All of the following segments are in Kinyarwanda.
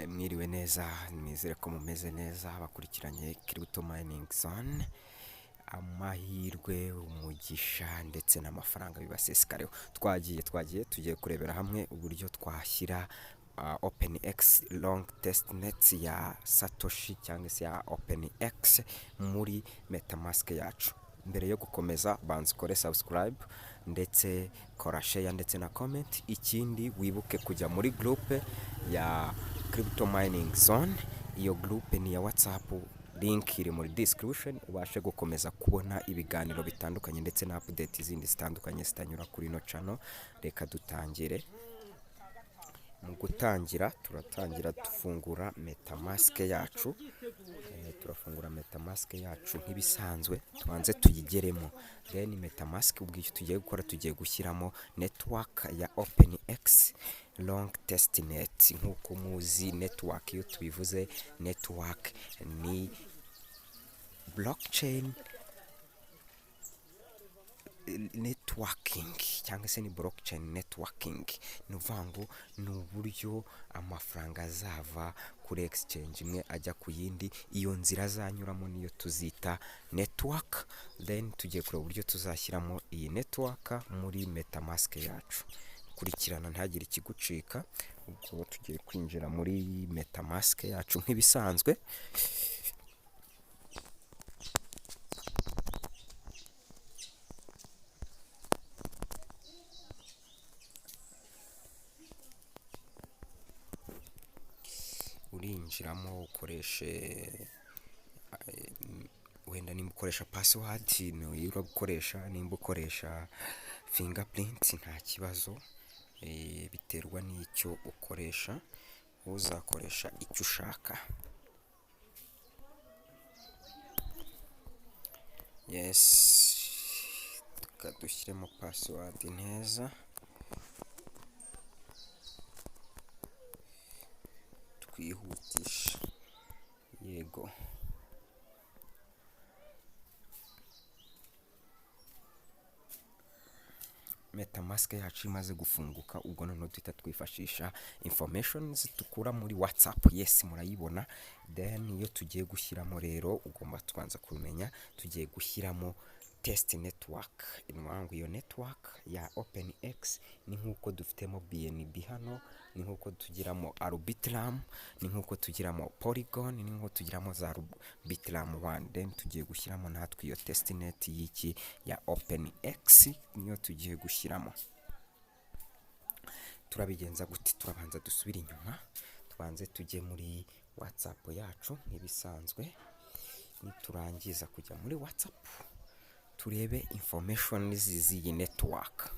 Mwiriwe neza, nizere ko mumeze neza bakurikiranye crypto mining zone. Amahirwe, umugisha ndetse n'amafaranga bibasesekareho. Tugiye kurebera hamwe uburyo twashyira Oex long testnet ya satoshi cyangwa se ya Oex muri Metamask yacu. Mbere yo gukomeza banza ukore subscribe ndetse kora share ndetse na comment. Ikindi wibuke kujya muri groupe ya crypto mining zone. Iyo groupe ni ya WhatsApp, link iri muri description, ubashe gukomeza kubona ibiganiro bitandukanye ndetse na update zindi zitandukanye zitanyura kuri no channel. Reka dutangire. Mu gutangira turatangira dufungura Metamask yacu. Turafungura Metamask yacu nk'ibisanzwe, tubanze tuyigeremo. Then Metamask ubwicyo tugiye gukora, tugiye gushyiramo network ya Oex long testnet. Nkuko muzi network, iyo tubivuze network ni blockchain networking cyangwa se ni blockchain networking. Nuvango n'uburyo amafaranga azava kuri exchange imwe ajya ku yindi. Iyo nzira zanyuramo niyo tuzita network. Then tugiye kureba uburyo tuzashyiramo iyi network muri Metamask yacu. Kurikirana ntagire ikigucika. Ubwo tugiye kwinjira muri Metamask yacu nk'ibisanzwe. Urinjiramo ukoreshe wenda nimba ukoresha password no urabukoresha, nimba ukoresha fingerprint nta kibazo, biterwa n'icyo ukoresha. Uzakoresha icyo ushaka. Yes, tukadushyiremo password neza. Twihutisha. Yego. Metamask yacu imaze gufunguka, ubwo noneho duhita twifashisha informations tukura muri WhatsApp. Yes, murayibona. Then iyo tugiye gushyiramo rero, ugomba tubanza kumenya tugiye gushyiramo test network. Inwangu iyo network ya Oex ni nkuko dufitemo BNB hano, ni nkuko tugiramo Arbitrum, ni nkuko tugiramo Polygon, ni nkuko tugiramo za Arbitrum 1. Then tugiye gushyiramo natwe iyo testnet y'iki ya Oex niyo tugiye gushyiramo. Turabigenza gute? Turabanza dusubira inyuma, tubanze tujye muri WhatsApp yacu nk'ibisanzwe. Niturangiza kujya muri WhatsApp, turebe information z'iyi network.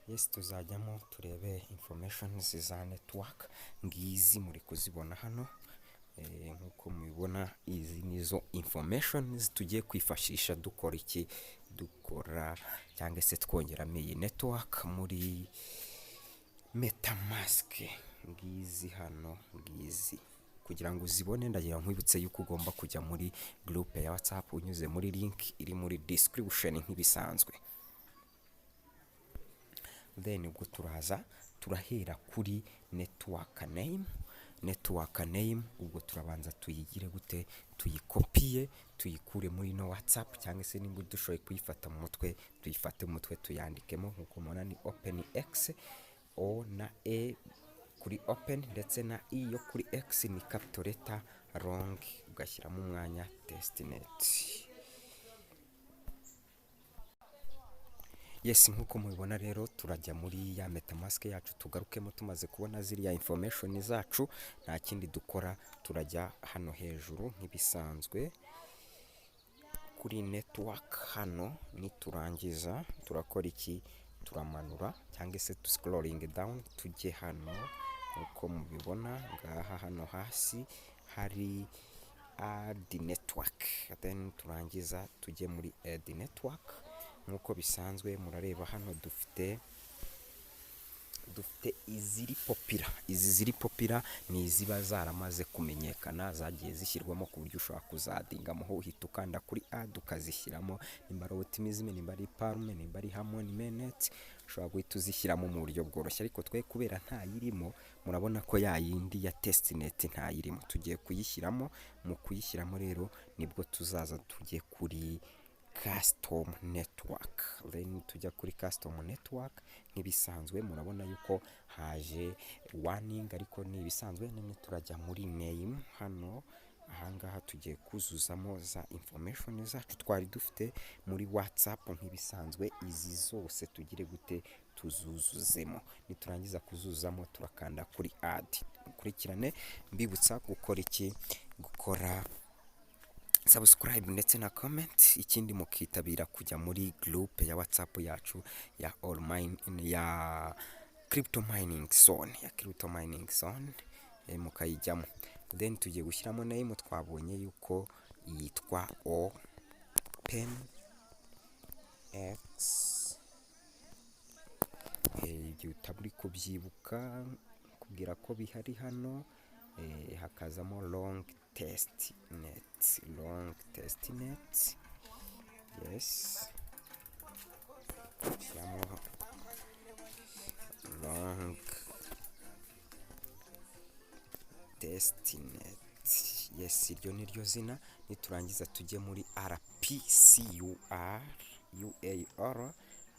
Yes, tuzajyamo turebe information za network. Ngizi muri kuzibona hano. Nkuko mubibona, izi nizo information tugiye kwifashisha dukora iki, dukora cyangwa se twongeramo iyi network muri Metamask. Ngizi hano, ngizi. Kugira ngo uzibone ndagira nkwibutse yuko ugomba kujya muri groupe ya WhatsApp unyuze muri link iri muri description nk'ibisanzwe. Then ubwo turahera kuri network name. Network name ubwo turabanza tuyigire gute, tuyikopiye, tuyikure muri no WhatsApp, cyangwa se nimba dushoboye kuyifata mu mutwe, tuyifate mu mutwe tuyandikemo. Nkuko mubona ni Oex, O na E kuri open ndetse na I yo kuri X ni capital letter long, ugashyiramo umwanya testnet. Yes, nkuko mubibona rero turajya muri ya Metamask yacu, tugarukemo tumaze kubona ziriya information zacu. Nta kindi dukora, turajya hano hejuru nk'ibisanzwe kuri network hano. Niturangiza turakora iki, turamanura cyangwa se scrolling down tujye hano. Uko mubibona ngaha hano hasi hari add network. Then turangiza tujye muri add network. Nkuko bisanzwe murareba hano dufite dufite iziri popira. Izi ziri popira ni iziba zaramaze kumenyekana, zagiye zishyirwamo ku buryo ushobora kuzadingamo aho uhita ukanda kuri add ukazishyiramo, nimba ari optimism, nimba ari palme, nimba ari harmony minute, ushobora guhita uzishyiramo mu buryo bworoshye. Ariko twe kubera ntayirimo, murabona ko ya yindi ya testnet ntayirimo, tugiye kuyishyiramo. Mu kuyishyiramo rero nibwo tuzaza tujye kuri custom network. Then tujya kuri custom network nk'ibisanzwe, murabona yuko haje warning, ariko ni ibisanzwe. Nimwe turajya muri name hano, ahangaha tugiye kuzuzamo za information zacu twari dufite muri WhatsApp nk'ibisanzwe. Izi zose tugire gute tuzuzuzemo. Niturangiza kuzuzamo turakanda kuri add. Ukurikirane mbibutsa gukora iki, gukora subscribe ndetse na comment. Ikindi mukitabira kujya muri group ya WhatsApp yacu ya all mine ya crypto mining zone, mukayijyamo. Then tugiye gushyiramo name, twabonye yuko yitwa Oex igihe utaburi kubyibuka kubwira ko bihari hano. Hakazamo long testnet, yes, shyiramo long testnet, yes, iryo ni ryo zina. Niturangiza tujye muri RPCUR,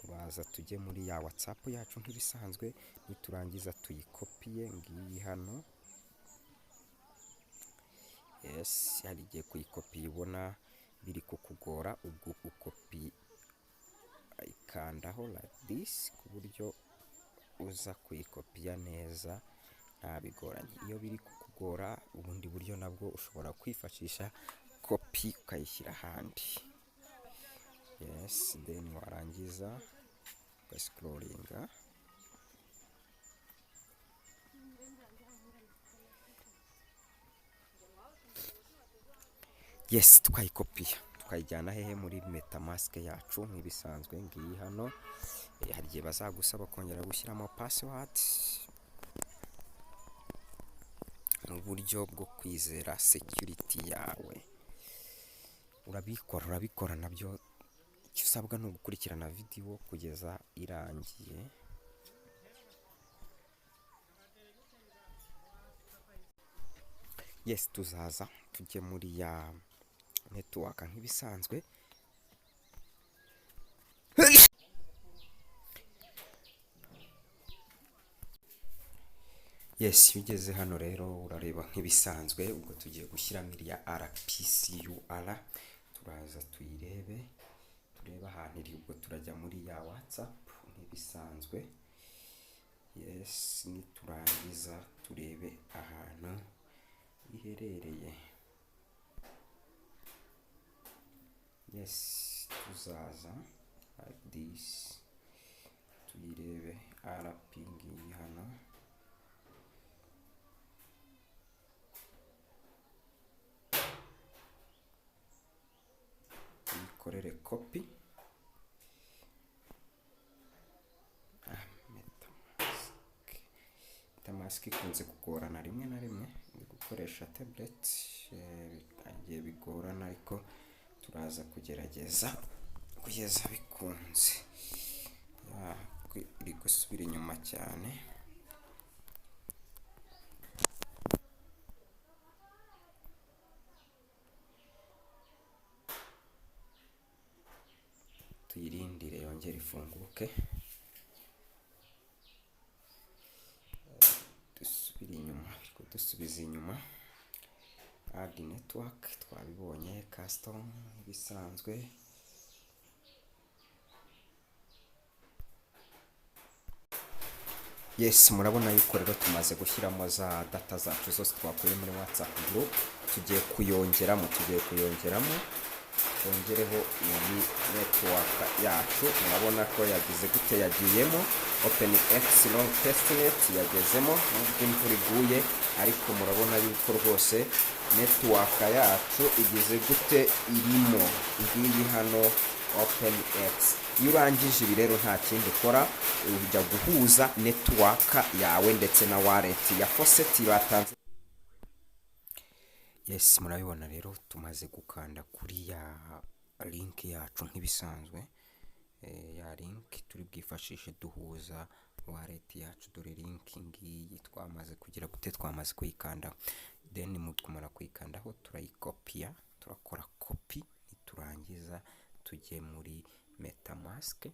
baza tujye muri ya WhatsApp yacu nk'ibisanzwe. Niturangiza tuyikopiye ngiyi hano, yes, hari igihe kuyikopiye ubona biri kukugora, ubwo ukopi ikandaho like this ku buryo uza kuyikopiya neza nta bigoranye. Iyo biri kukugora, ubundi buryo nabwo ushobora kwifashisha copy ukayishyira ahandi, yes. Then warangiza ugascrollinga, yes, twayikopiya tukayijyana hehe muri metamask yacu nk'ibisanzwe. Ngiyi hano, hari igihe bazagusaba kongera gushyiramo password mu buryo bwo kwizera security yawe. Urabikora nabyo. Icyo usabwa ni ugukurikirana video kugeza irangiye. Yes, tuzaza tujye muri ya network nk'ibisanzwe. Yes, ugeze hano rero urareba nk'ibisanzwe. Ubwo tugiye gushyiramo iriya RPCUR, turaza tuyirebe, tureba ahantu iri. Ubwo turajya muri ya WhatsApp nk'ibisanzwe, yes. Niturangiza turebe ahantu iherereye, yes. Tuzaza like this, tuyirebe RP ngiyi hano, tuyikorere copy. Metamask ikunze kugorana rimwe na rimwe, gukoresha tablet agiye bigorana, ariko turaza kugerageza kugeza bikunze. Iri gusubira inyuma cyane, tuyirindire yongere ifunguke. Dusubiza inyuma. Add network twabibonye, custom bisanzwe. Yes, murabona yuko rero tumaze gushyiramo za data zacu zose twakuye muri WhatsApp group. Tugiye kuyongeramo, twongereho iyi network yacu. Murabona ko yagize gute, yagiyemo Oex Testnet yagezemo. Nubwo imvura iguye, ariko murabona yuko rwose network yacu igize gute, irimo. Ngiyi hano OpenX. Iyo urangije ibi rero nta kindi ukora, ujya guhuza network yawe ndetse na wallet ya FAUCET batanze. Yes, murabibona rero tumaze gukanda kuri ya link yacu nk'ibisanzwe. Ya link turi bwifashishe duhuza wallet yacu. Dore link ngiyi twamaze kugira gute, twamaze kuyikanda. Then mutumara kuyikandaho turayikopia, turakora copy, niturangiza tujye muri Metamask.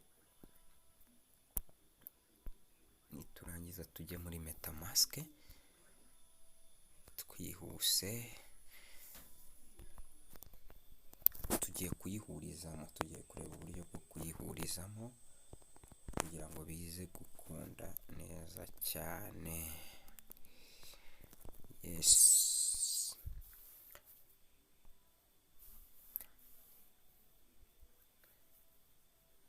Niturangiza tujye muri Metamask, twihuse tugiye kuyihurizamo, tugiye kureba uburyo bwo kuyihurizamo kugira ngo bize gukunda neza cyane. Yes,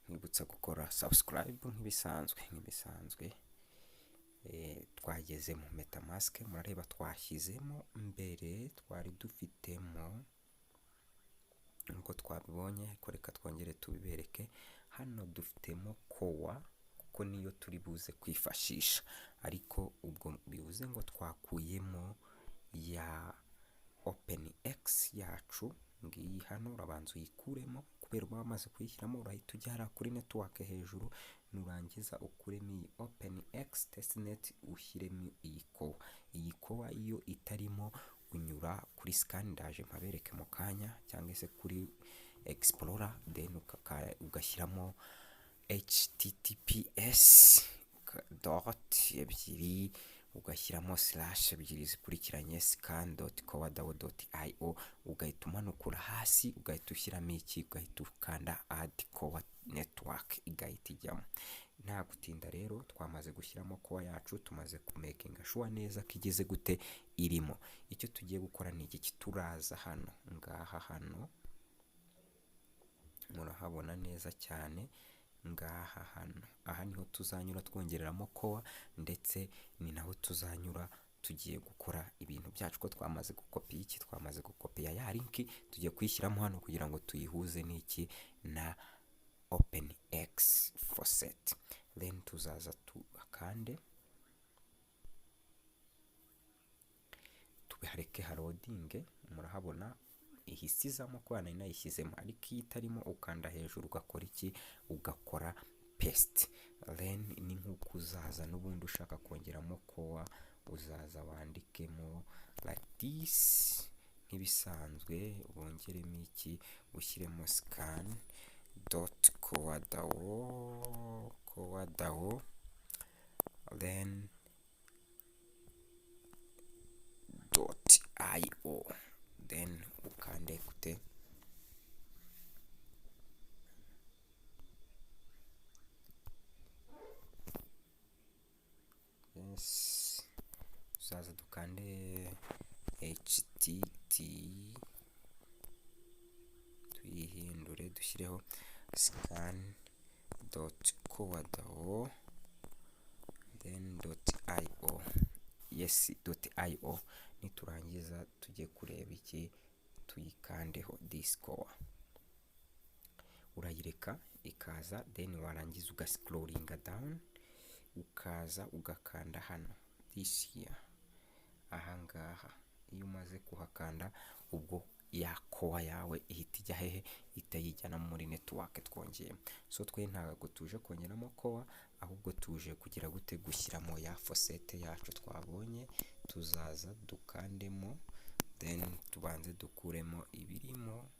nibutsa gukora subscribe nk'ibisanzwe. Twageze mu Metamask, murareba twashyizemo mbere twari dufitemo nkuko twabibonye, ariko reka twongere tubibereke. Hano dufitemo kora kuko niyo turi buze kwifashisha, ariko ubwo bivuze ngo twakuyemo ya OpenX yacu ngiyi. Hano urabanza uyikuremo, kubera uba wamaze kuyishyiramo urahita ujya kuri network hejuru, nurangiza ukuremo iyi OpenX Testnet ushyiremo iyi kora. Iyi kora iyo itarimo unyura kuri scan, ndaje mpabereke mu kanya, cyangwa se kuri Explorer, then ugashyiramo https ebyiri, ugashyiramo slash ebyiri zikurikiranye scan.kora.io, ugahita umanukura hasi, ugahita ushyiramo iki, ugahita ukanda add core network, igahita ijyamo. Nta gutinda rero twamaze gushyiramo kora yacu, tumaze kumakinga sure neza ko igeze gute irimo. Icyo tugiye gukora ni iki, turaza hano ngaha, hano murahabona neza cyane ngaha. Hano aha niho tuzanyura twongereramo kora, ndetse ni naho tuzanyura tugiye gukora ibintu byacu. Ko twamaze gukopiya iki, twamaze gukopiya ya link, tugiye kuyishyiramo hano kugira ngo tuyihuze n'iki na OpenX FAUCET. Then tuzaza tukande, tubihareke harodinge. Murahabona ihisizamo ko nari nayishyizemo, ariko iyo itarimo ukanda hejuru ugakora iki, ugakora paste. Then ni nk'uko uzaza n'ubundi ushaka kongeramo kora, uzaza wandikemo like this nk'ibisanzwe, wongeremo iki, ushyiremo scan.kora.io, then .io, then ukande kute. Yes, uzaza dukande htt, tuyihindure dushyireho scan.kora.io, then .io. Yes, .io. Niturangiza tujye kureba iki, tuyikandeho this core, urayireka ikaza, then warangiza ugascrollinga down, ukaza ugakanda hano this here, ahangaha. Iyo umaze kuhakanda, ubwo ya kora yawe ihita ijya hehe, itayijyana muri network twongeye. So twe ntabwo tuje kongeramo kora, ahubwo tuje kugira gute, gushyiramo ya FAUCET yacu twabonye. Tuzaza dukandemo, then tubanze dukuremo ibirimo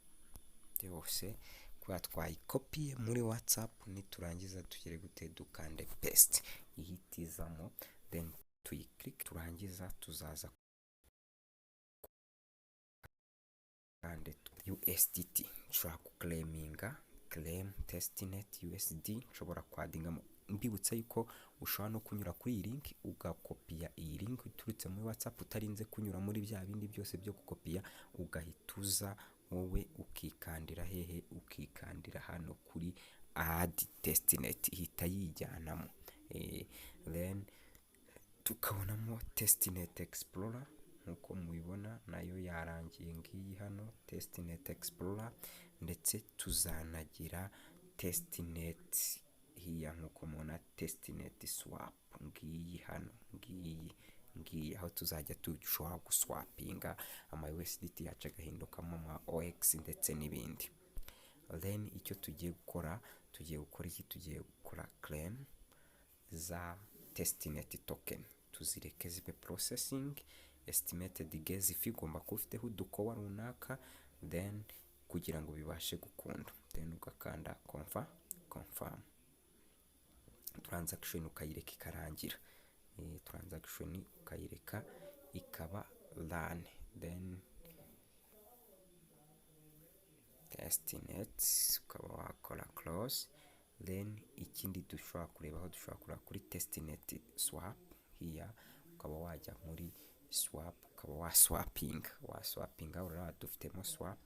byose, kwa twayikopiye muri WhatsApp. Niturangiza tugire gute, dukande paste, ihitizamo, then tuyiclick. Turangiza tuzaza kandi USDT nshobora kuclaiminga, claim Testnet USD, nshobora kwadingamo. Mbibutsa yuko ushobora no kunyura kuri iyi link ugakopiya iyi link iturutse muri WhatsApp, utarinze kunyura muri bya bindi byose byo gukopiya, ugahituza wowe ukikandira hehe, ukikandira hano kuri add Testnet, ihita yijyanamo. Then tukabonamo Testnet Explorer nkuko mubibona, nayo yarangiye ngiyi hano Testnet Explorer. ndetse tuzanagira testnet hiya nkuko mubona testnet swap ngiyi hano ngiyi aho tuzajya dushobora guswapinga ama USDT yacu agahindukamo ama Oex ndetse n'ibindi. Then icyo tugiye gukora iki, tugiye gukora claim za testnet token, tuzireke zibe processing estimated geze fee, igomba kuba ufiteho udukowa runaka, then kugira ngo bibashe gukunda, then ugakanda confirm transaction ukayireka ikarangira, transaction ukayireka ikaba run, then testnet ukaba wakora close. Then ikindi dushobora kurebaho, dushobora kureba kuri testnet swap hiya, ukaba wajya muri swap ukaba waswapinga urara dufitemo swap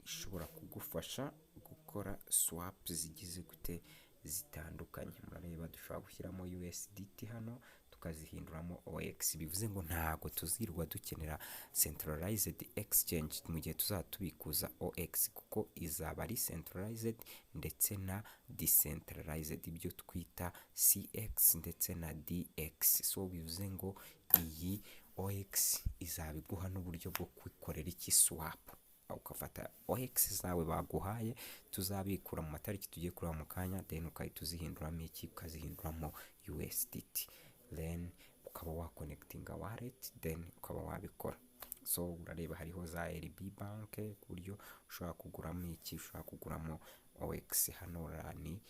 ishobora kugufasha gukora swap zigize gute zitandukanye. Murareba dushobora gushyiramo USDT hano tukazihinduramo Oex, bivuze ngo ntago tuzirwa dukenera centralized exchange mu gihe tuzatubikuza Oex, kuko izaba ari centralized ndetse na decentralized, ibyo twita CX ndetse na DX. So bivuze ngo iyi Oex izabiguha n'uburyo bwo kwikorera iki swap, ukafata Oex zawe baguhaye tuzabikura mu matariki tugiye kureba mu kanya, then ukahita uzihinduramo iki, ukazihinduramo USDT, then ukaba wa connectinga wallet, then ukaba wabikora. So urareba hariho za RB bank ku buryo ushobora kuguramo iki, ushobora kuguramo Oex hano ni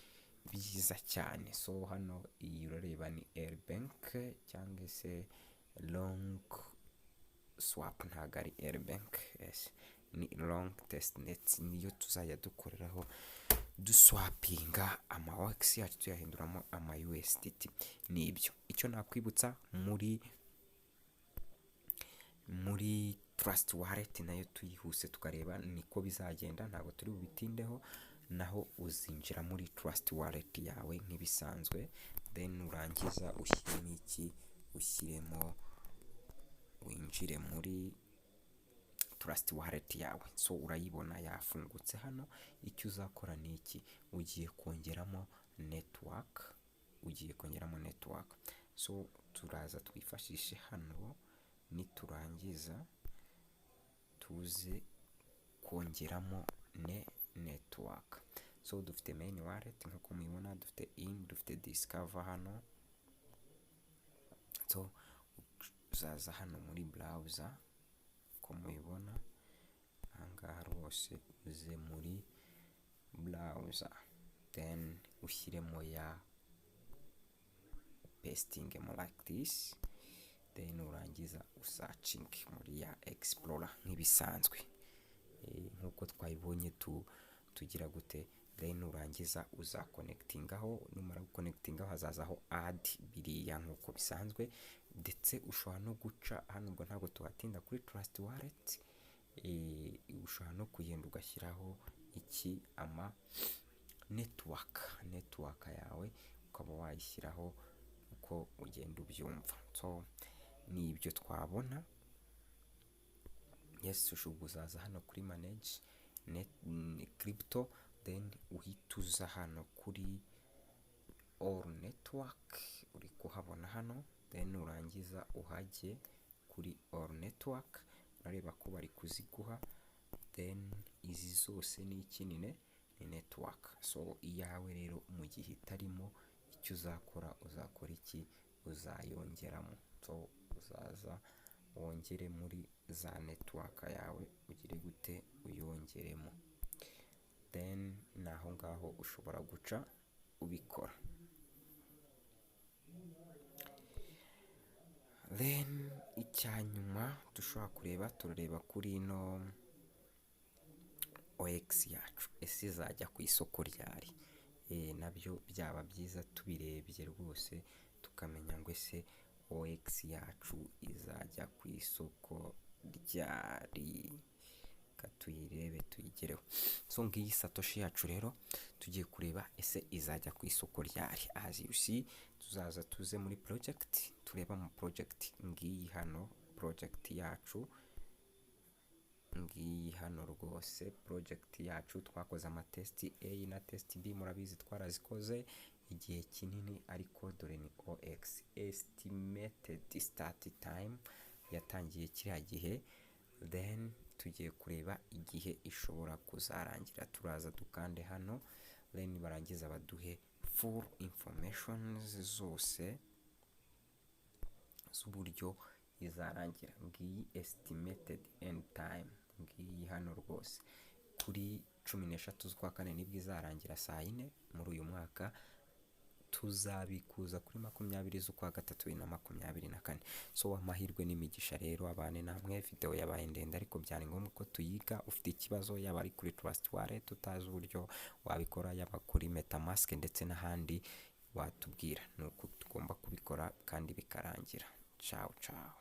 byiza cyane. So hano iyi urareba ni R bank cyangwa se long swap, ntago ari R bank, yes ni long testnet, niyo tuzajya dukoreraho duswapinga ama Oex yacu tuyahinduramo ama USDT. Nibyo icyo nakwibutsa muri trust wallet nayo tuyihuse tukareba niko bizagenda, ntabwo turi bubitindeho, naho uzinjira muri trust wallet yawe nk'ibisanzwe, then urangiza ushyiremo iki, ushyiremo winjire muri trust wallet yawe. So urayibona yafungutse hano, icyo uzakora ni iki, ugiye kongeramo network, so turaza twifashishe hano, niturangiza tuze kongeramo network. So dufite main wallet nkuko mubibona, dufite in, dufite discover hano. So uzaza hano muri browser ko mubibona ahangaha rwose, uze muri browser, then ushyiremo ya pasting mo like this, then urangiza usearching muri ya explorer nk'ibisanzwe nkuko twayibonye tugira gute, then urangiza uza connectingaho, numara connectingaho hazazaho add biriya nkuko bisanzwe, ndetse ushobora no guca hano, ubwo ntabwo tuhatinda kuri trust wallet, ushobora no kugenda ugashyiraho iki ama network yawe ukaba wayishyiraho uko ugenda ubyumva. So ni ibyo twabona. Yes, ushobora kuzaza hano kuri manage crypto, then uhituza hano kuri all network, uri kuhabona hano, then urangiza uhajye kuri all network, urareba ko bari kuziguha, then izi zose ni ikinine ni network. So iyawe rero mu gihe itarimo, icyo uzakora iki, uzayongeramo. So uzaza wongere muri za network yawe, ugire gute uyongeremo, then naho ngaho ushobora guca ubikora. Then icyanyuma dushobora kureba, turareba kuri ino Oex yacu ese izajya ku isoko ryari, nabyo byaba byiza tubirebye rwose tukamenya ngo ese Oex yacu izajya ku isoko ryari, katuyirebe tuyigereho. So ngiyi satoshi yacu rero tugiye kureba ese izajya ku isoko ryari. As you see, tuzaza tuze muri project, tureba mu project ngiyi hano, project yacu ngiyi hano rwose project yacu twakoze amatesti A na test B, murabizi twarazikoze igihe kinini, ariko dore ni Oex estimated start time yatangiye kiriya gihe, then tugiye kureba igihe ishobora kuzarangira. Turaza dukande hano, then barangiza baduhe full information zose z'uburyo izarangira. Ngiyi estimated end time, ngiyi hano rwose kuri 13 z'ukwa kane nibwo izarangira saa 4 muri uyu mwaka. Tuzabikuza kuri 20 z'ukwa gatatu 2024. So amahirwe n'imigisha rero abane namwe. Video yabaye ndende ariko byari ngombwa ko tuyiga. Ufite ikibazo yaba ari kuri Trust Wallet utazi uburyo wabikora, yaba kuri Metamask ndetse n'ahandi, watubwira nuko tugomba kubikora kandi bikarangira. Ciao ciao.